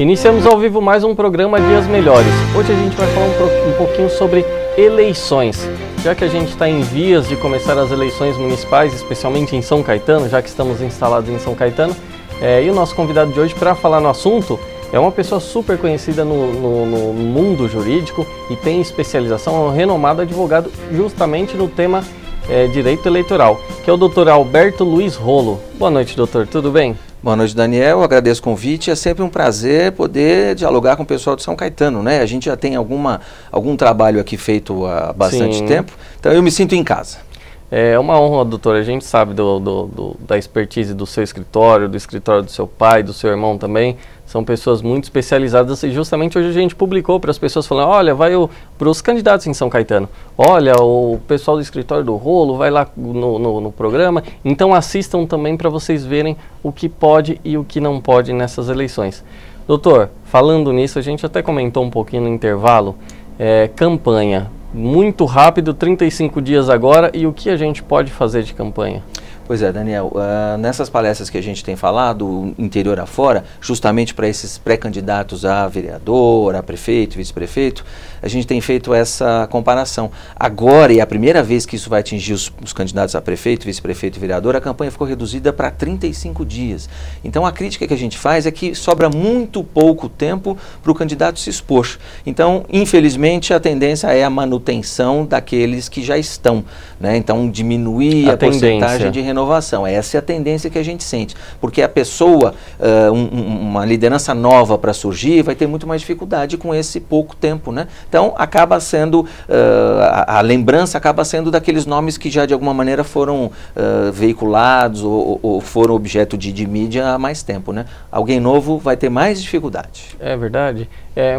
Iniciamos ao vivo mais um programa Dias Melhores. Hoje a gente vai falar um pouquinho sobre eleições. Já que a gente está em vias de começar as eleições municipais, especialmente em São Caetano, já que estamos instalados em São Caetano, e o nosso convidado de hoje para falar no assunto é uma pessoa super conhecida no mundo jurídico e tem especialização, é um renomado advogado justamente no tema direito eleitoral, que é o Dr. Alberto Luiz Rolo. Boa noite, doutor, tudo bem? Boa noite, Daniel, agradeço o convite, é sempre um prazer poder dialogar com o pessoal de São Caetano, né? A gente já tem algum trabalho aqui feito há bastante tempo, então eu me sinto em casa. É uma honra, doutor, a gente sabe da expertise do seu escritório, do escritório do seu pai, do seu irmão também, são pessoas muito especializadas e justamente hoje a gente publicou para as pessoas falando, olha, vai para os candidatos em São Caetano, olha, o pessoal do escritório do Rolo vai lá no programa, então assistam também para vocês verem o que pode e o que não pode nessas eleições. Doutor, falando nisso, a gente até comentou um pouquinho no intervalo, campanha, muito rápido, 35 dias agora, e o que a gente pode fazer de campanha? Pois é, Daniel, nessas palestras que a gente tem falado, interior afora, justamente para esses pré-candidatos a vereador, a prefeito, vice-prefeito, a gente tem feito essa comparação. Agora, é a primeira vez que isso vai atingir os candidatos a prefeito, vice-prefeito e vereador, a campanha ficou reduzida para 35 dias. Então, a crítica que a gente faz é que sobra muito pouco tempo para o candidato se expor. Então, infelizmente, a tendência é a manutenção daqueles que já estão, né? Então, diminuir a porcentagem de renovação. Essa é a tendência que a gente sente, porque a pessoa, uma liderança nova para surgir, vai ter muito mais dificuldade com esse pouco tempo, né? Então, acaba sendo, a lembrança acaba sendo daqueles nomes que já de alguma maneira foram veiculados ou foram objeto de mídia há mais tempo, né? Alguém novo vai ter mais dificuldade. É verdade,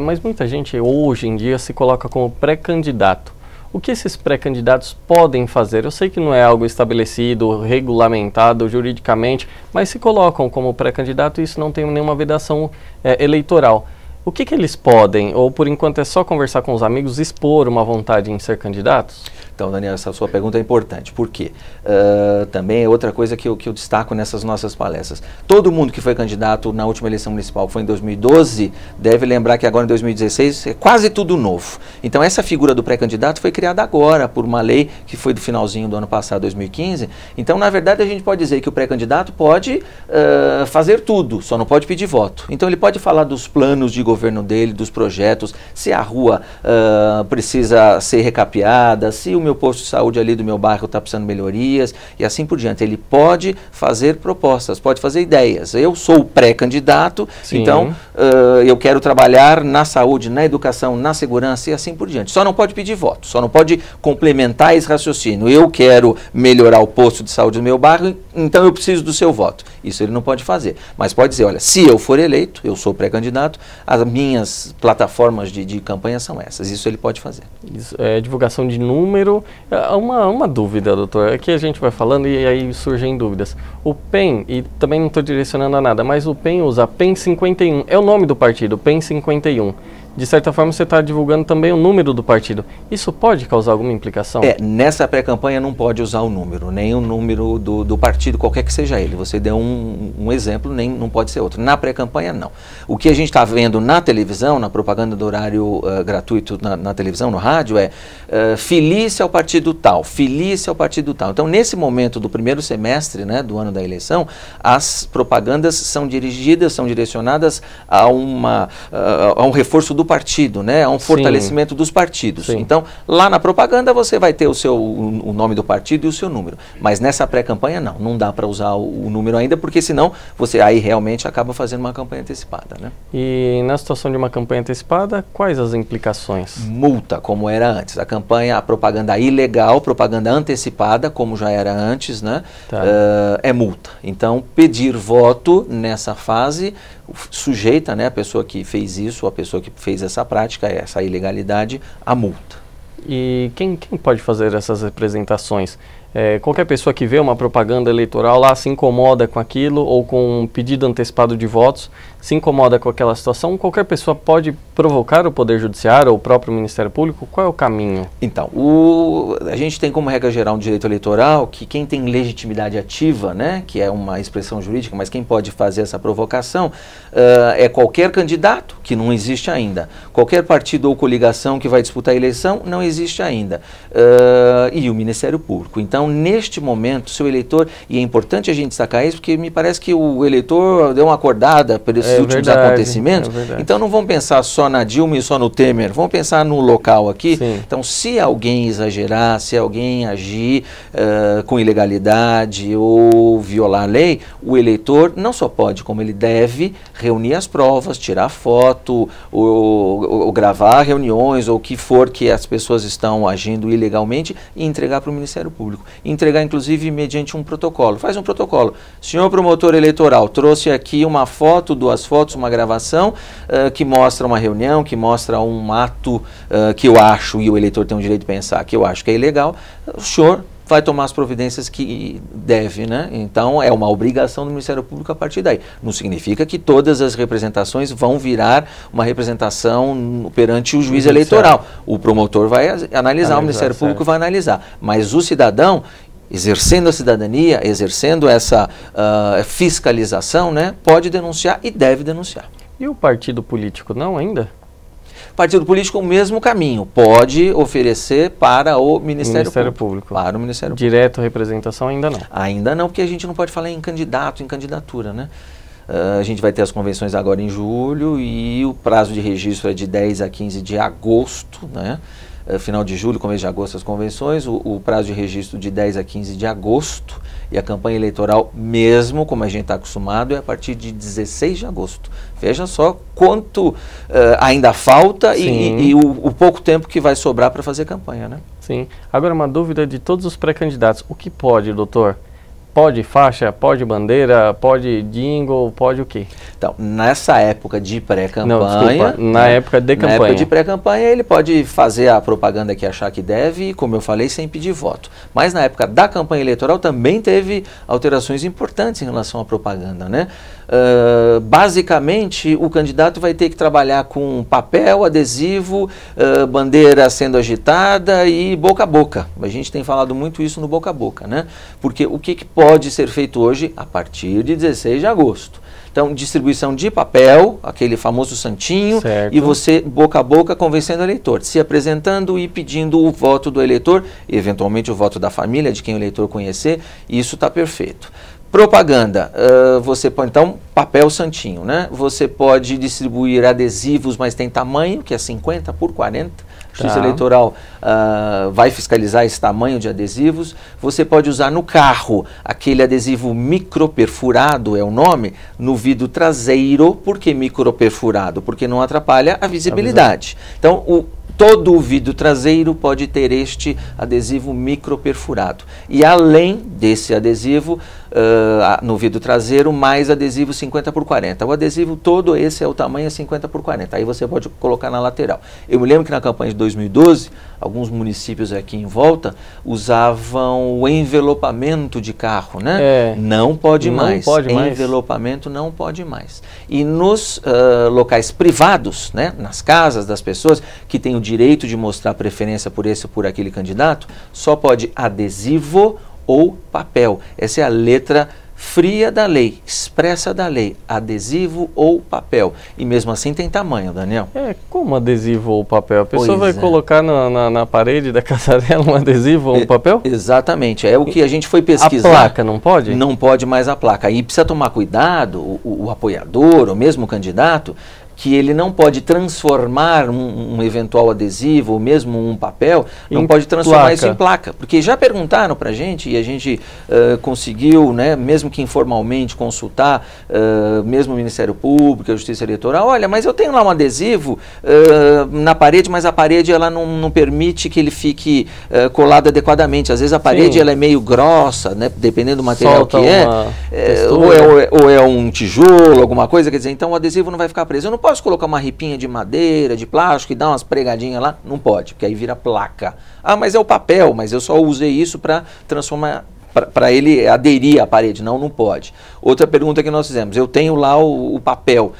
mas muita gente hoje em dia se coloca como pré-candidato. O que esses pré-candidatos podem fazer? Eu sei que não é algo estabelecido, regulamentado juridicamente, mas se colocam como pré-candidato e isso não tem nenhuma vedação eleitoral. O que eles podem, ou por enquanto é só conversar com os amigos, expor uma vontade em ser candidatos? Então, Daniel, essa sua pergunta é importante. Por quê? Também é outra coisa que eu destaco nessas nossas palestras. Todo mundo que foi candidato na última eleição municipal, que foi em 2012, deve lembrar que agora em 2016 é quase tudo novo. Então, essa figura do pré-candidato foi criada agora por uma lei que foi do finalzinho do ano passado, 2015. Então, na verdade, a gente pode dizer que o pré-candidato pode fazer tudo, só não pode pedir voto. Então, ele pode falar dos planos de governo dele, dos projetos, se a rua precisa ser recapeada, se o meu posto de saúde ali do meu bairro está precisando de melhorias e assim por diante. Ele pode fazer propostas, pode fazer ideias. Eu sou pré-candidato, então eu quero trabalhar na saúde, na educação, na segurança e assim por diante. Só não pode pedir voto, só não pode complementar esse raciocínio. Eu quero melhorar o posto de saúde do meu bairro, então eu preciso do seu voto. Isso ele não pode fazer. Mas pode dizer, olha, se eu for eleito, eu sou pré-candidato, as minhas plataformas de campanha são essas. Isso ele pode fazer. Isso, divulgação de número. Uma dúvida, doutor, é que a gente vai falando e aí surgem dúvidas. O PEN, e também não estou direcionando a nada, mas o PEN usa PEN 51, é o nome do partido, PEN 51. De certa forma você está divulgando também o número do partido. Isso pode causar alguma implicação? Nessa pré-campanha não pode usar o número, nem o número do partido, qualquer que seja ele. Você deu um exemplo, nem não pode ser outro. Na pré-campanha, não. O que a gente está vendo na televisão, na propaganda do horário gratuito na televisão, no rádio, filice ao partido tal, filice ao partido tal. Então, nesse momento do primeiro semestre, né, do ano da eleição, as propagandas são dirigidas, são direcionadas a um reforço do partido, né, a um fortalecimento dos partidos. Sim. Então, lá na propaganda você vai ter o nome do partido e o seu número. Mas nessa pré-campanha, não dá para usar o número ainda, porque senão você aí realmente acaba fazendo uma campanha antecipada, né? E na situação de uma campanha antecipada, quais as implicações? Multa, como era antes. A propaganda ilegal, propaganda antecipada, como já era antes, né? Tá. É multa. Então, pedir voto nessa fase sujeita, né, a pessoa que fez isso, a pessoa que fez essa prática, essa ilegalidade, a multa. E quem pode fazer essas representações? Qualquer pessoa que vê uma propaganda eleitoral lá se incomoda com aquilo, ou com um pedido antecipado de votos, se incomoda com aquela situação, qualquer pessoa pode provocar o Poder Judiciário ou o próprio Ministério Público? Qual é o caminho? Então, a gente tem como regra geral no direito eleitoral que quem tem legitimidade ativa, né, que é uma expressão jurídica, mas quem pode fazer essa provocação é qualquer candidato, que não existe ainda. Qualquer partido ou coligação que vai disputar a eleição, não existe ainda. E o Ministério Público. Então, neste momento, se o eleitor, e é importante a gente destacar isso, porque me parece que o eleitor deu uma acordada por esses últimos acontecimentos. Então, não vamos pensar só na Dilma e só no Temer, vamos pensar no local aqui. Sim. Então, se alguém exagerar, se alguém agir com ilegalidade ou violar a lei, o eleitor não só pode, como ele deve reunir as provas, tirar foto, ou gravar reuniões, ou o que for que as pessoas estão agindo ilegalmente e entregar para o Ministério Público. Entregar, inclusive, mediante um protocolo. Faz um protocolo. Senhor promotor eleitoral, trouxe aqui uma foto, 2 fotos, uma gravação que mostra uma reunião, que mostra um ato que eu acho, e o eleitor tem o direito de pensar que eu acho que é ilegal. O senhor vai tomar as providências que deve, né? Então, é uma obrigação do Ministério Público a partir daí. Não significa que todas as representações vão virar uma representação perante o juiz eleitoral. O promotor vai analisar, o Ministério Público vai analisar. Mas o cidadão, exercendo a cidadania, exercendo essa fiscalização, né, pode denunciar e deve denunciar. E o partido político não ainda? Partido político, o mesmo caminho, pode oferecer para o Ministério Público. Para o Ministério Público. Direto representação ainda não? Ainda não, porque a gente não pode falar em candidato, em candidatura, né? A gente vai ter as convenções agora em julho e o prazo de registro é de 10 a 15 de agosto, né? Final de julho, começo de agosto as convenções, o prazo de registro de 10 a 15 de agosto e a campanha eleitoral, mesmo como a gente está acostumado, é a partir de 16 de agosto. Veja só quanto ainda falta e o pouco tempo que vai sobrar para fazer campanha, né? Sim. Agora, uma dúvida de todos os pré-candidatos. O que pode, doutor? Pode faixa, pode bandeira, pode jingle, pode o quê? Então, nessa época de pré-campanha... Não, desculpa, na época de campanha. Na época de pré-campanha, ele pode fazer a propaganda que achar que deve, como eu falei, sem pedir voto. Mas na época da campanha eleitoral também teve alterações importantes em relação à propaganda, né? Basicamente, o candidato vai ter que trabalhar com papel, adesivo, bandeira sendo agitada e boca a boca. A gente tem falado muito isso no boca a boca, né? Porque o que pode ser feito hoje a partir de 16 de agosto? Então, distribuição de papel, aquele famoso santinho, certo. E você, boca a boca, convencendo o eleitor, se apresentando e pedindo o voto do eleitor, eventualmente o voto da família, de quem o eleitor conhecer, isso está perfeito. Propaganda, você pode, então, papel santinho, né? Você pode distribuir adesivos, mas tem tamanho, que é 50 por 40. A Justiça Eleitoral vai fiscalizar esse tamanho de adesivos. Você pode usar no carro aquele adesivo microperfurado, é o nome, no vidro traseiro. Por que microperfurado? Porque não atrapalha a visibilidade. Então, todo o vidro traseiro pode ter este adesivo microperfurado. E além desse adesivo, no vidro traseiro, mais adesivo 50 por 40. O adesivo todo esse é o tamanho 50 por 40. Aí você pode colocar na lateral. Eu me lembro que na campanha de 2012, alguns municípios aqui em volta usavam o envelopamento de carro, né? Não pode mais. Envelopamento não pode mais. E nos locais privados, né, nas casas das pessoas que têm o direito de mostrar preferência por esse ou por aquele candidato, só pode adesivo ou papel. Essa é a letra fria da lei, expressa da lei, adesivo ou papel. E mesmo assim tem tamanho, Daniel. Como adesivo ou papel? A pessoa vai colocar na parede da casa dela um adesivo ou um papel? Exatamente, é o que a gente foi pesquisar. A placa não pode? Não pode mais a placa. Aí precisa tomar cuidado, o apoiador, ou mesmo o candidato, que ele não pode transformar um eventual adesivo ou mesmo um papel, não pode transformar isso em placa. Porque já perguntaram para a gente e a gente conseguiu, né, mesmo que informalmente, consultar, mesmo o Ministério Público, a Justiça Eleitoral, olha, mas eu tenho lá um adesivo na parede, mas a parede ela não permite que ele fique colado adequadamente. Às vezes a parede ela é meio grossa, né, dependendo do material que é, ou é um tijolo, alguma coisa, quer dizer, então o adesivo não vai ficar preso. Eu não posso posso colocar uma ripinha de madeira, de plástico e dar umas pregadinhas lá? Não pode, porque aí vira placa. Ah, mas é o papel, mas eu só usei isso para transformar, para ele aderir à parede. Não, não pode. Outra pergunta que nós fizemos, eu tenho lá o papel,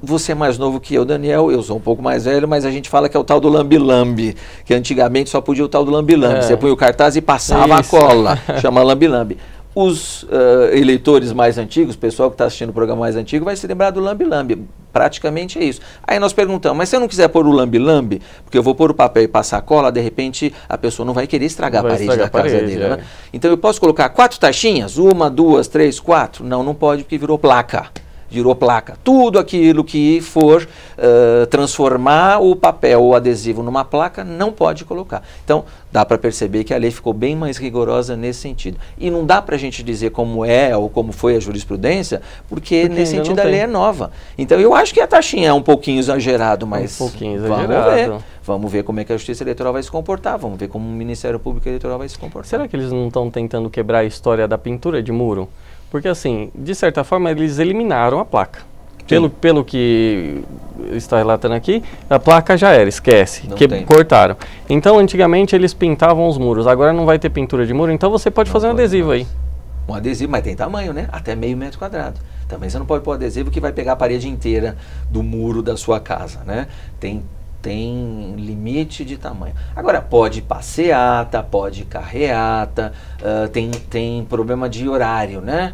você é mais novo que eu, Daniel, eu sou um pouco mais velho, mas a gente fala que é o tal do lambi-lambi, que antigamente só podia o tal do lambi-lambi. Você põe o cartaz e passava a cola, chama lambi-lambi. Os eleitores mais antigos, o pessoal que está assistindo o programa mais antigo, vai se lembrar do lambi-lambi. Praticamente é isso. Aí nós perguntamos, mas se eu não quiser pôr o lambi-lambi, porque eu vou pôr o papel e passar a cola, de repente a pessoa não vai querer estragar a parede da casa dele. Né? Então eu posso colocar 4 taxinhas? 1, 2, 3, 4? Não, não pode, porque virou placa. Virou placa. Tudo aquilo que for transformar o papel ou adesivo numa placa, não pode colocar. Então, dá para perceber que a lei ficou bem mais rigorosa nesse sentido. E não dá para a gente dizer como é ou como foi a jurisprudência, porque nesse sentido a lei é nova. Então, eu acho que a taxinha é um pouquinho exagerado, mas vamos ver como é que a Justiça Eleitoral vai se comportar, vamos ver como o Ministério Público Eleitoral vai se comportar. Será que eles não estão tentando quebrar a história da pintura de muro? Porque, assim, de certa forma, eles eliminaram a placa. Pelo que está relatando aqui, a placa já era, esquece, cortaram. Então, antigamente, eles pintavam os muros, agora não vai ter pintura de muro, então você pode fazer um adesivo aí. Um adesivo, mas tem tamanho, né? Até meio metro quadrado. Também você não pode pôr adesivo que vai pegar a parede inteira do muro da sua casa, né? Tem limite de tamanho. Agora, pode passeata, pode carreata, tem problema de horário, né?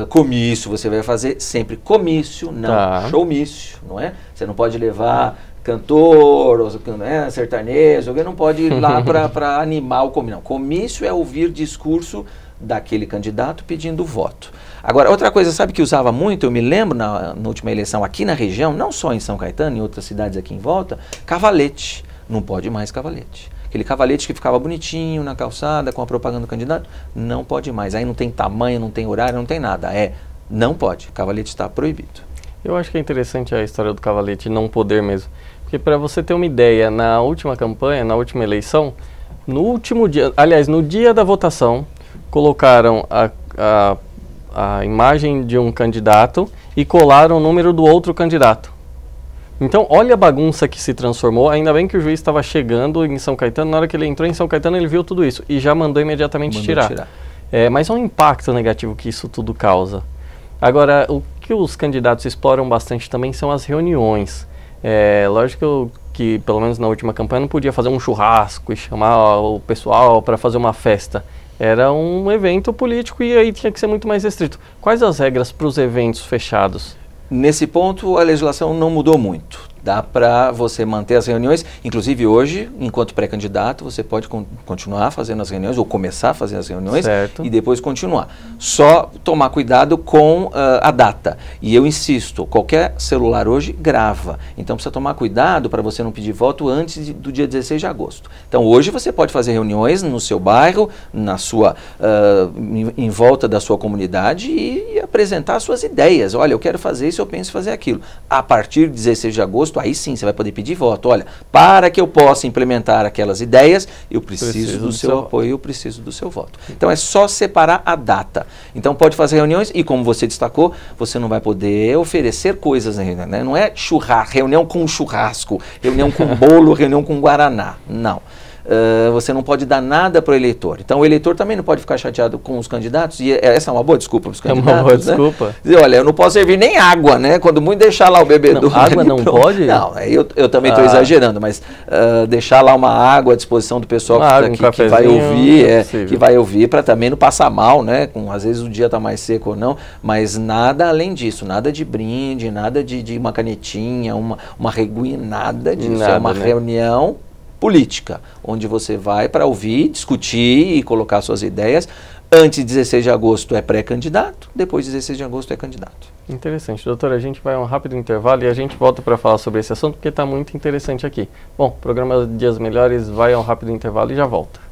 Comício, você vai fazer sempre comício, não showmício, não é? Você não pode levar cantor, né, sertanejo, alguém não pode ir lá para animar o comício. Não, comício é ouvir discurso daquele candidato pedindo voto. Agora, outra coisa, sabe que usava muito, eu me lembro na última eleição aqui na região, não só em São Caetano, em outras cidades aqui em volta, cavalete. Não pode mais cavalete. Aquele cavalete que ficava bonitinho na calçada, com a propaganda do candidato, não pode mais. Aí não tem tamanho, não tem horário, não tem nada. Não pode. Cavalete está proibido. Eu acho que é interessante a história do cavalete não poder mesmo. Porque para você ter uma ideia, na última campanha, na última eleição, no último dia, aliás, no dia da votação, colocaram a imagem de um candidato e colaram o número do outro candidato. Então, olha a bagunça que se transformou. Ainda bem que o juiz estava chegando em São Caetano. Na hora que ele entrou em São Caetano, ele viu tudo isso e já mandou imediatamente tirar. Mas é um impacto negativo que isso tudo causa. Agora, o que os candidatos exploram bastante também são as reuniões. Lógico que, pelo menos na última campanha, não podia fazer um churrasco e chamar o pessoal para fazer uma festa. Era um evento político e aí tinha que ser muito mais restrito. Quais as regras para os eventos fechados? Nesse ponto, a legislação não mudou muito. Dá para você manter as reuniões, inclusive hoje, enquanto pré-candidato, você pode continuar fazendo as reuniões ou começar a fazer as reuniões e depois continuar. Só tomar cuidado com a data. E eu insisto, qualquer celular hoje grava. Então precisa tomar cuidado para você não pedir voto antes do dia 16 de agosto. Então hoje você pode fazer reuniões no seu bairro, em volta da sua comunidade e apresentar suas ideias. Olha, eu quero fazer isso, eu penso em fazer aquilo. A partir de 16 de agosto, aí sim você vai poder pedir voto. Olha, para que eu possa implementar aquelas ideias, eu preciso do seu apoio, eu preciso do seu voto. Então é só separar a data. Então pode fazer reuniões e, como você destacou, você não vai poder oferecer coisas na reunião, né? Não é reunião com churrasco, reunião com bolo, reunião com guaraná. Não. Você não pode dar nada para o eleitor. Então o eleitor também não pode ficar chateado com os candidatos, e essa é uma boa desculpa para os candidatos. É uma boa desculpa. Né? Dizer, olha, eu não posso servir nem água, né? Quando muito deixar lá o bebedouro. Água não pode? Não, eu também estou exagerando, mas deixar lá uma água à disposição do pessoal que vai ouvir, para também não passar mal, né? Às vezes o dia está mais seco ou não, mas nada além disso, nada de brinde, nada de uma canetinha, uma reguinha, nada disso. É uma reunião política, onde você vai para ouvir, discutir e colocar suas ideias. Antes de 16 de agosto é pré-candidato, depois de 16 de agosto é candidato. Interessante. Doutora, a gente vai a um rápido intervalo e a gente volta para falar sobre esse assunto, porque está muito interessante aqui. Bom, o programa Dias Melhores vai a um rápido intervalo e já volta.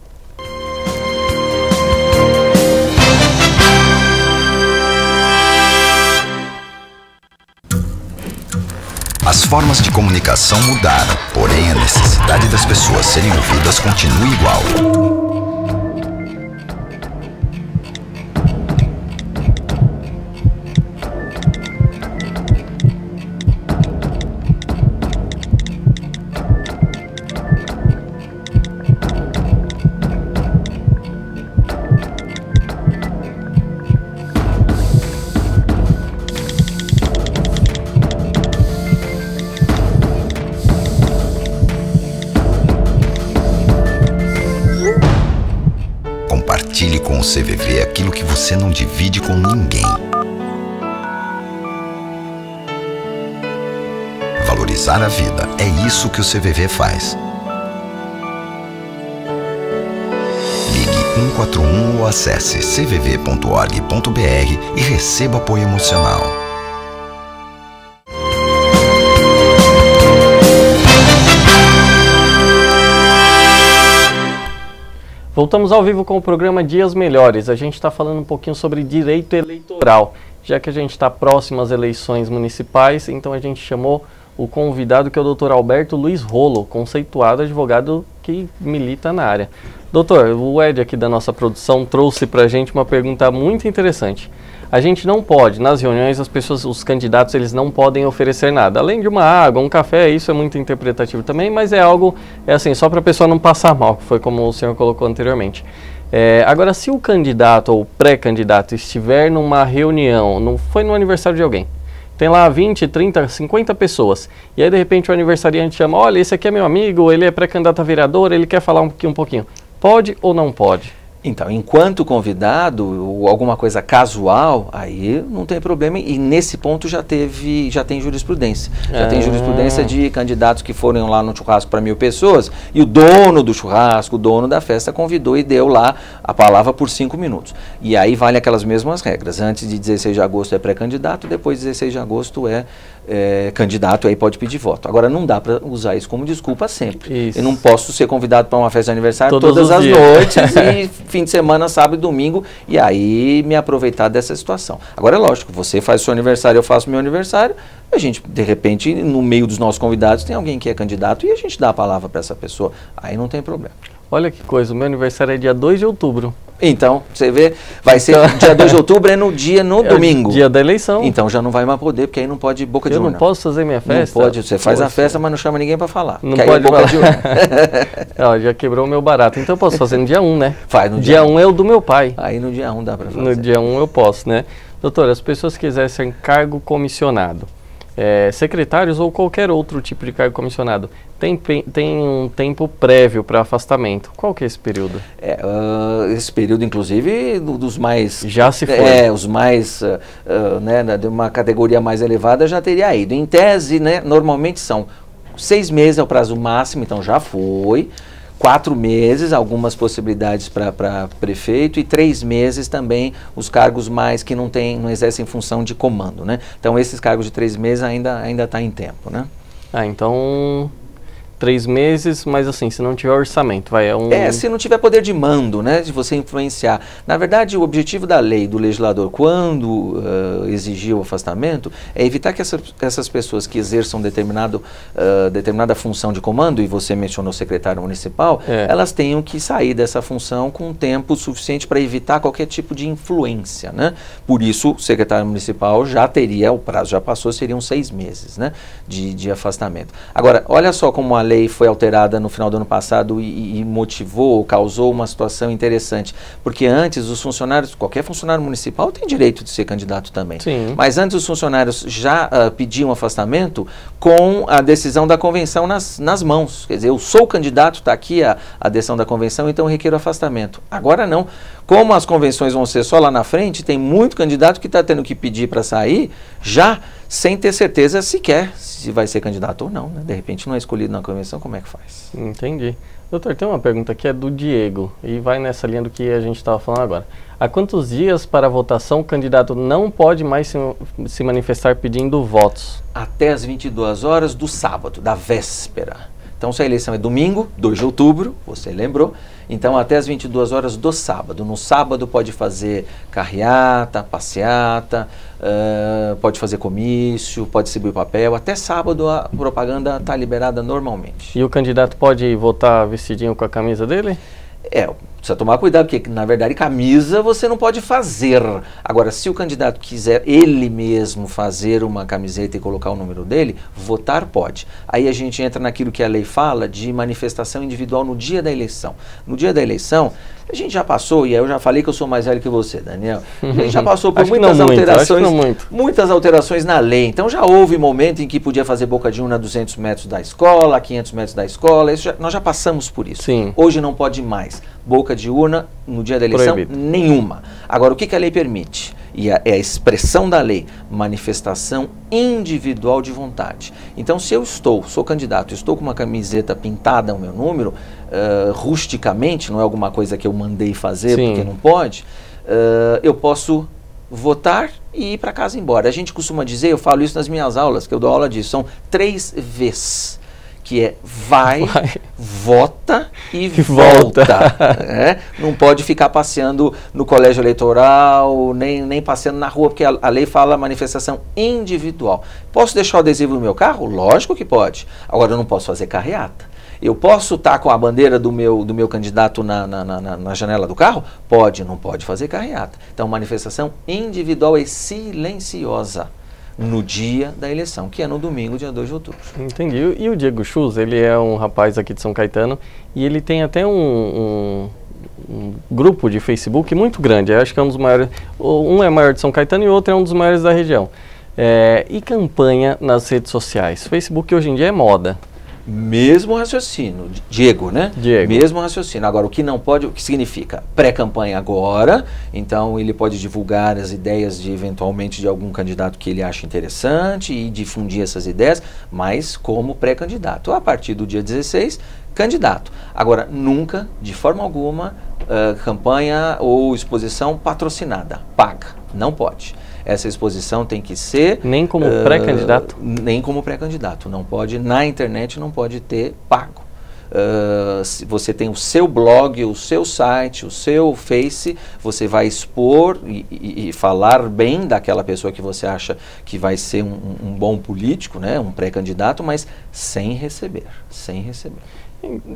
As formas de comunicação mudaram, porém a necessidade das pessoas serem ouvidas continua igual. CVV aquilo que você não divide com ninguém. Valorizar a vida, é isso que o CVV faz. Ligue 141 ou acesse cvv.org.br e receba apoio emocional. Voltamos ao vivo com o programa Dias Melhores. A gente está falando um pouquinho sobre direito eleitoral. Já que a gente está próximo às eleições municipais, então a gente chamou o convidado, que é o Dr. Alberto Luiz Rolo, conceituado advogado que milita na área. Doutor, o Ed aqui da nossa produção trouxe para a gente uma pergunta muito interessante. A gente não pode, nas reuniões, as pessoas, os candidatos, eles não podem oferecer nada. Além de uma água, um café, isso é muito interpretativo também, mas é algo, assim, só para a pessoa não passar mal, que foi como o senhor colocou anteriormente. Agora, se o candidato ou pré-candidato estiver numa reunião, não foi no aniversário de alguém, tem lá 20, 30, 50 pessoas, e aí de repente o aniversariante chama, olha, esse aqui é meu amigo, ele é pré-candidato a vereador, ele quer falar um pouquinho. Pode ou não pode? Então, enquanto convidado, ou alguma coisa casual, aí não tem problema, e nesse ponto já tem jurisprudência. Já tem jurisprudência de candidatos que foram lá no churrasco para 1000 pessoas, e o dono do churrasco, o dono da festa, convidou e deu lá a palavra por 5 minutos. E aí vale aquelas mesmas regras. Antes de 16 de agosto é pré-candidato, depois de 16 de agosto é candidato, aí pode pedir voto. Agora, não dá para usar isso como desculpa sempre. Isso. Eu não posso ser convidado para uma festa de aniversário Todos todas os as dias. noites e fim de semana, sábado e domingo, e aí me aproveitar dessa situação. Agora, é lógico, você faz o seu aniversário, eu faço o meu aniversário, a gente, de repente, no meio dos nossos convidados, tem alguém que é candidato e a gente dá a palavra para essa pessoa. Aí não tem problema. Olha que coisa, o meu aniversário é dia 2 de outubro. Então, você vê, vai ser dia 2 de outubro, é no domingo. Dia da eleição. Então já não vai mais poder, porque aí não pode boca de urna. Eu não posso fazer minha festa? Não pode, você faz a festa, mas não chama ninguém para falar. Não pode pode boca falar. de urna. Ó, já quebrou o meu barato. Então eu posso fazer no dia 1, né? Faz no dia 1 é o do meu pai. Aí no dia 1 dá para fazer. No dia 1 eu posso, né? Doutor, as pessoas que quisessem cargo comissionado, secretários ou qualquer outro tipo de cargo comissionado, tem um tempo prévio para afastamento. Qual que é esse período? Esse período, inclusive, dos mais... Já se foi. Os mais, de uma categoria mais elevada já teria ido. Em tese, né, normalmente são 6 meses é o prazo máximo, então já foi. 4 meses, algumas possibilidades para prefeito, e 3 meses também os cargos mais que não exercem função de comando, né? Então esses cargos de 3 meses ainda está em tempo, né? Então 3 meses, mas assim, se não tiver orçamento, se não tiver poder de mando, né, de você influenciar. Na verdade, o objetivo da lei, do legislador, quando exigiu o afastamento, é evitar que essas pessoas que exerçam determinada função de comando, e você mencionou o secretário municipal, elas tenham que sair dessa função com tempo suficiente para evitar qualquer tipo de influência, né? Por isso, o secretário municipal já teria, o prazo já passou, seriam 6 meses, né, de afastamento. Agora, olha só como a lei foi alterada no final do ano passado e motivou, causou uma situação interessante, porque antes os funcionários, qualquer funcionário municipal tem direito de ser candidato também. Sim. Mas antes os funcionários já pediam afastamento com a decisão da convenção nas mãos. Quer dizer, eu sou candidato, está aqui a decisão da convenção, então eu requeiro afastamento. Agora não. Como as convenções vão ser só lá na frente, tem muito candidato que está tendo que pedir para sair já sem ter certeza sequer se vai ser candidato ou não, né? De repente não é escolhido na convenção, como é que faz? Entendi. Doutor, tem uma pergunta que é do Diego e vai nessa linha do que a gente estava falando agora. Há quantos dias para a votação o candidato não pode mais se manifestar pedindo votos? Até as 22 horas do sábado, da véspera. Então, se a eleição é domingo, 2 de outubro, você lembrou, então até as 22 horas do sábado. No sábado pode fazer carreata, passeata, pode fazer comício, pode distribuir papel. Até sábado a propaganda está liberada normalmente. E o candidato pode votar vestidinho com a camisa dele? Precisa tomar cuidado, porque na verdade camisa você não pode fazer. Agora, se o candidato quiser ele mesmo fazer uma camiseta e colocar o número dele, votar pode. Aí a gente entra naquilo que a lei fala de manifestação individual no dia da eleição. No dia da eleição, a gente já passou, e aí eu já falei que eu sou mais velho que você, Daniel, a gente já passou por muitas alterações, muitas alterações na lei. Então já houve momento em que podia fazer boca de urna a 200 metros da escola, a 500 metros da escola, nós já passamos por isso. Sim. Hoje não pode mais. Boca de urna no dia da eleição? Proibido. Nenhuma. Agora, o que a lei permite? E é a expressão da lei, manifestação individual de vontade. Então, se eu sou candidato, estou com uma camiseta pintada o meu número, rusticamente, não é alguma coisa que eu mandei fazer, Sim. porque não pode, eu posso votar e ir para casa embora. A gente costuma dizer, eu falo isso nas minhas aulas, que eu dou aula disso, são 3 Vs, que é vai, vota e volta. Não pode ficar passeando no colégio eleitoral, nem passeando na rua, porque a lei fala manifestação individual. Posso deixar o adesivo no meu carro? Lógico que pode. Agora, eu não posso fazer carreata. Eu posso estar com a bandeira do meu candidato na janela do carro? Pode, não pode fazer carreata. Então, manifestação individual e silenciosa no dia da eleição, que é no domingo, dia 2 de outubro. Entendi. E o Diego Schultz, ele é um rapaz aqui de São Caetano e ele tem até um grupo de Facebook muito grande. Eu acho que é um dos maiores, um é maior de São Caetano e o outro é um dos maiores da região. E campanha nas redes sociais. Facebook hoje em dia é moda. Mesmo raciocínio, Diego, né? Diego. Mesmo raciocínio. Agora, o que não pode, o que significa? Pré-campanha agora, então ele pode divulgar as ideias eventualmente de algum candidato que ele acha interessante e difundir essas ideias, mas como pré-candidato. A partir do dia 16, candidato. Agora, nunca, de forma alguma, campanha ou exposição patrocinada, paga. Não pode. Essa exposição tem que ser... Nem como pré-candidato? Nem como pré-candidato. Não pode, na internet não pode ter pago. Se você tem o seu blog, o seu site, o seu Face, você vai expor e falar bem daquela pessoa que você acha que vai ser um bom político, né, um pré-candidato, mas sem receber. Sem receber.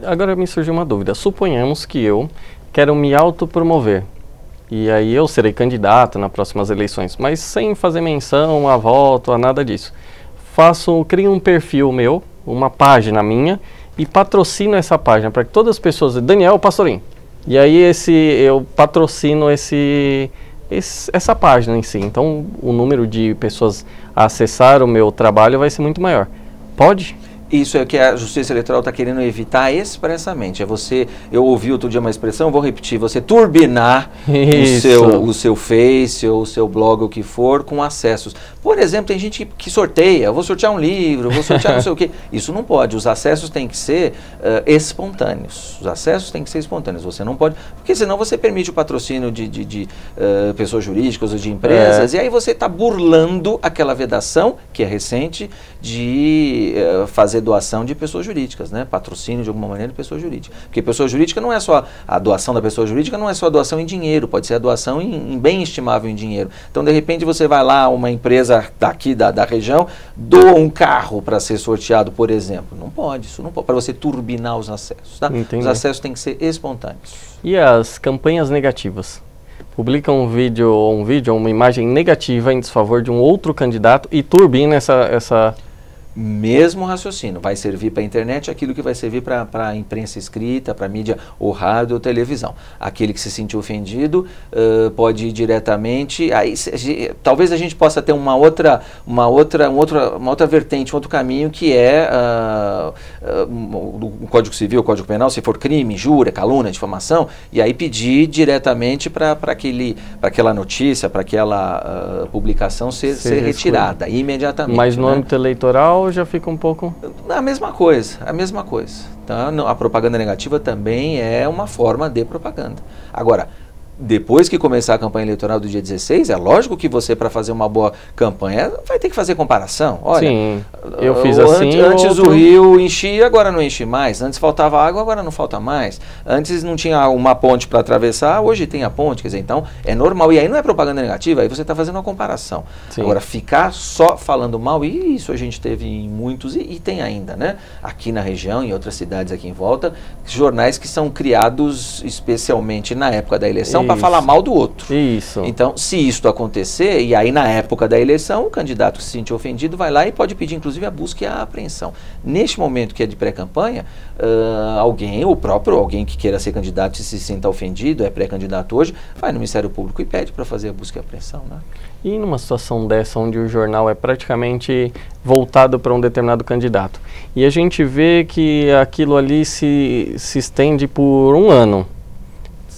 Agora me surgiu uma dúvida. Suponhamos que eu quero me autopromover. E aí eu serei candidato nas próximas eleições, mas sem fazer menção a voto, a nada disso. Crio um perfil meu, uma página minha, e patrocino essa página para que todas as pessoas... Daniel Pastorim. E aí eu patrocino essa página em si. Então o número de pessoas a acessar o meu trabalho vai ser muito maior. Pode? Isso é o que a Justiça Eleitoral está querendo evitar expressamente. Eu ouvi outro dia uma expressão, vou repetir, você turbinar o seu Face ou o seu blog, o que for, com acessos. Por exemplo, tem gente que sorteia, eu vou sortear um livro, eu vou sortear não sei o quê. Isso não pode, os acessos têm que ser espontâneos. Os acessos têm que ser espontâneos, você não pode, porque senão você permite o patrocínio de pessoas jurídicas ou de empresas, e aí você está burlando aquela vedação, que é recente, de fazer doação de pessoas jurídicas, né? Patrocínio de alguma maneira de pessoa jurídica. Porque pessoa jurídica não é só a doação da pessoa jurídica, não é só a doação em dinheiro, pode ser a doação em bem estimável em dinheiro. Então, de repente, você vai lá, uma empresa daqui da região, doa um carro para ser sorteado, por exemplo. Não pode, isso não pode, para você turbinar os acessos, tá? Os acessos têm que ser espontâneos. E as campanhas negativas? Publica um vídeo ou uma imagem negativa em desfavor de um outro candidato e turbina essa... Mesmo raciocínio, vai servir para a internet aquilo que vai servir para a imprensa escrita, para a mídia ou rádio ou televisão. Aquele que se sentiu ofendido pode ir diretamente, aí talvez a gente possa ter uma outra vertente, um outro caminho, que é o Código Civil, o Código Penal, se for crime, injúria, calúnia, difamação, e aí pedir diretamente para aquela notícia, para aquela publicação ser retirada imediatamente. Mas no âmbito eleitoral já fica um pouco... A mesma coisa, Tá? A propaganda negativa também é uma forma de propaganda. Agora, depois que começar a campanha eleitoral do dia 16, é lógico que você, para fazer uma boa campanha, vai ter que fazer comparação. Olha, sim, eu fiz assim. Antes o rio enchia, agora não enche mais. Antes faltava água, agora não falta mais. Antes não tinha uma ponte para atravessar, hoje tem a ponte. Quer dizer, então é normal. E aí não é propaganda negativa, aí você está fazendo uma comparação. Sim. Agora, ficar só falando mal, e isso a gente teve em muitos, e tem ainda, né? Aqui na região, em outras cidades aqui em volta, jornais que são criados especialmente na época da eleição, para falar mal do outro. Isso. Então, se isso acontecer, e aí na época da eleição, o candidato que se sentir ofendido vai lá e pode pedir, inclusive, a busca e a apreensão. Neste momento que é de pré-campanha, alguém que queira ser candidato e se sinta ofendido, é pré-candidato hoje, vai no Ministério Público e pede para fazer a busca e a apreensão, né? E numa situação dessa, onde o jornal é praticamente voltado para um determinado candidato, e a gente vê que aquilo ali se estende por um ano,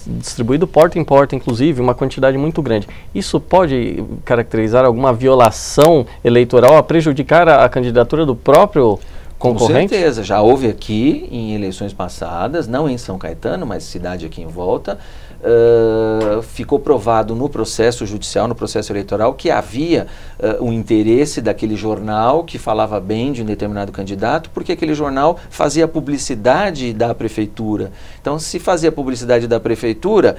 distribuído porta em porta, inclusive, uma quantidade muito grande. Isso pode caracterizar alguma violação eleitoral a prejudicar a candidatura do próprio concorrente? Com certeza, já houve aqui em eleições passadas, não em São Caetano, mas cidade aqui em volta, ficou provado no processo judicial, no processo eleitoral, que havia um interesse daquele jornal que falava bem de um determinado candidato, porque aquele jornal fazia publicidade da prefeitura. Então, se fazia publicidade da prefeitura,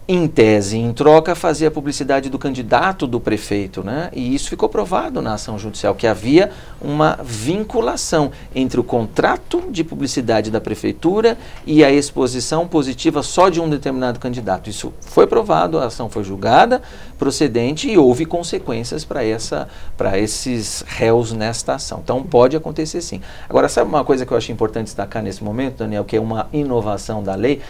em tese, em troca, fazia a publicidade do candidato do prefeito, né? E isso ficou provado na ação judicial, que havia uma vinculação entre o contrato de publicidade da prefeitura e a exposição positiva só de um determinado candidato. Isso foi provado, a ação foi julgada, procedente, e houve consequências para esses réus nesta ação. Então, pode acontecer sim. Agora, sabe uma coisa que eu acho importante destacar nesse momento, Daniel, que é uma inovação da lei?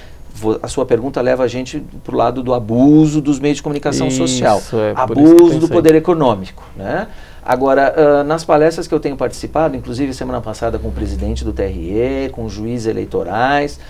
A sua pergunta leva a gente para o lado do abuso dos meios de comunicação social, abuso do poder econômico, né? Agora, nas palestras que eu tenho participado, inclusive semana passada com o presidente do TRE, com juízes eleitorais,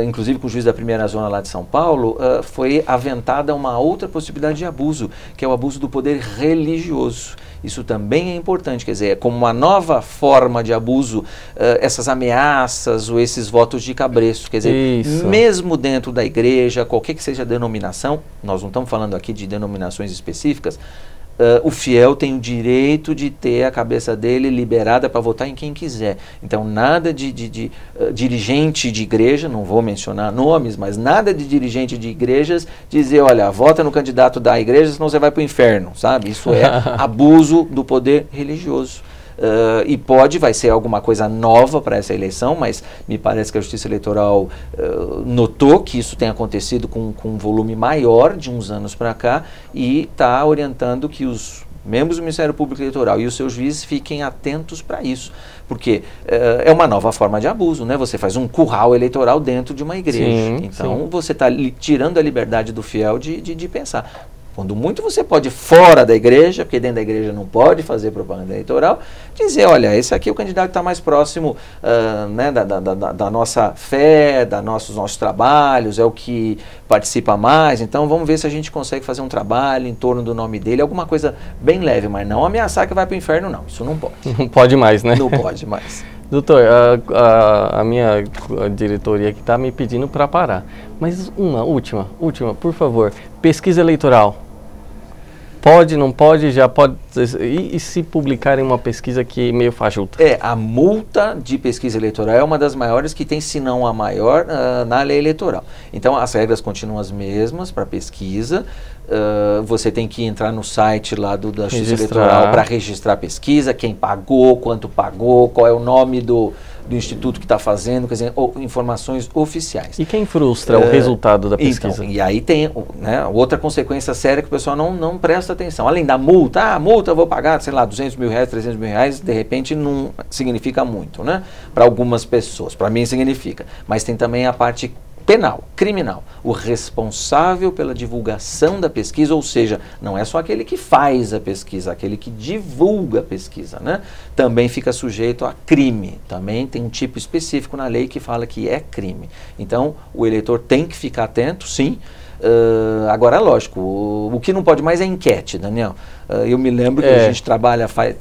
inclusive com o juiz da primeira zona lá de São Paulo, foi aventada uma outra possibilidade de abuso, que é o abuso do poder religioso. Isso também é importante, quer dizer, é como uma nova forma de abuso, essas ameaças ou esses votos de cabresto, quer dizer, mesmo dentro da igreja, qualquer que seja a denominação, nós não estamos falando aqui de denominações específicas, o fiel tem o direito de ter a cabeça dele liberada para votar em quem quiser. Então, nada de dirigente de igreja, não vou mencionar nomes, mas nada de dirigente de igrejas dizer, olha, vota no candidato da igreja, senão você vai para o inferno, sabe? Isso é abuso do poder religioso. E vai ser alguma coisa nova para essa eleição, mas me parece que a Justiça Eleitoral notou que isso tem acontecido com um volume maior de uns anos para cá e está orientando que os membros do Ministério Público Eleitoral e os seus juízes fiquem atentos para isso, porque é uma nova forma de abuso, né? Você faz um curral eleitoral dentro de uma igreja, então você está tirando a liberdade do fiel de pensar. Quando muito você pode, fora da igreja, porque dentro da igreja não pode fazer propaganda eleitoral, dizer, olha, esse aqui é o candidato que está mais próximo né, da nossa fé, dos nossos trabalhos, é o que participa mais, então vamos ver se a gente consegue fazer um trabalho em torno do nome dele, alguma coisa bem leve, mas não ameaçar que vai para o inferno, não, isso não pode. Não pode mais, né? Não pode mais. Doutor, a minha diretoria aqui está me pedindo para parar, mas uma última, por favor, pesquisa eleitoral. Pode, não pode, já pode... E se publicarem uma pesquisa que é meio fajuta? A multa de pesquisa eleitoral é uma das maiores que tem, se não a maior, na lei eleitoral. Então, as regras continuam as mesmas para pesquisa. Você tem que entrar no site lá da Justiça Eleitoral para registrar a pesquisa, quem pagou, quanto pagou, qual é o nome do instituto que está fazendo, quer dizer, informações oficiais. E quem frustra o resultado da pesquisa? Então, e aí tem outra consequência séria que o pessoal não presta atenção. Além da multa, a multa eu vou pagar, sei lá, 200 mil reais, 300 mil reais, de repente não significa muito, né? Para algumas pessoas, para mim significa. Mas tem também a parte penal, criminal, o responsável pela divulgação da pesquisa, ou seja, não é só aquele que faz a pesquisa, aquele que divulga a pesquisa, né? Também fica sujeito a crime, também tem um tipo específico na lei que fala que é crime. Então, o eleitor tem que ficar atento, sim. Agora, lógico, o que não pode mais é enquete, Daniel. Eu me lembro que a gente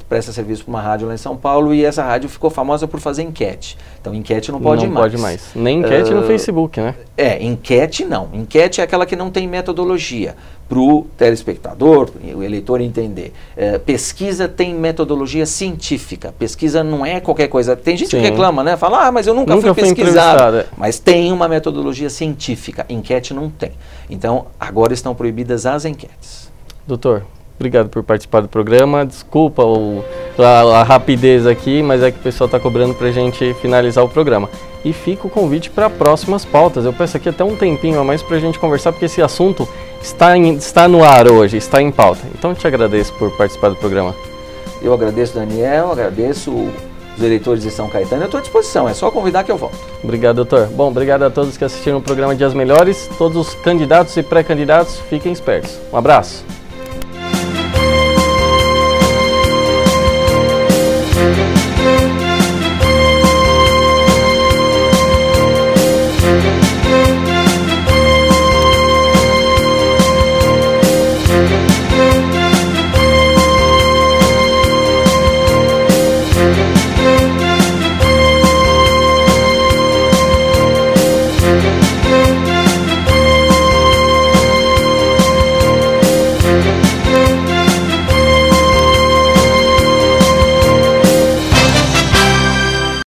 presta serviço para uma rádio lá em São Paulo e essa rádio ficou famosa por fazer enquete. Então, enquete não pode mais. Não pode mais. Nem enquete no Facebook, né? Enquete não. Enquete é aquela que não tem metodologia para o telespectador, o eleitor entender. Pesquisa tem metodologia científica. Pesquisa não é qualquer coisa. Tem gente que reclama, né? Fala, mas eu nunca fui pesquisado. Mas tem uma metodologia científica. Enquete não tem. Então, agora estão proibidas as enquetes. Doutor, obrigado por participar do programa. Desculpa a rapidez aqui, mas é que o pessoal está cobrando para a gente finalizar o programa. E fica o convite para próximas pautas. Eu peço aqui até um tempinho a mais para a gente conversar, porque esse assunto está no ar hoje, está em pauta. Então, eu te agradeço por participar do programa. Eu agradeço, Daniel, agradeço os eleitores de São Caetano. Eu estou à disposição, é só convidar que eu volto. Obrigado, doutor. Bom, obrigado a todos que assistiram o programa Dias Melhores. Todos os candidatos e pré-candidatos, fiquem espertos. Um abraço.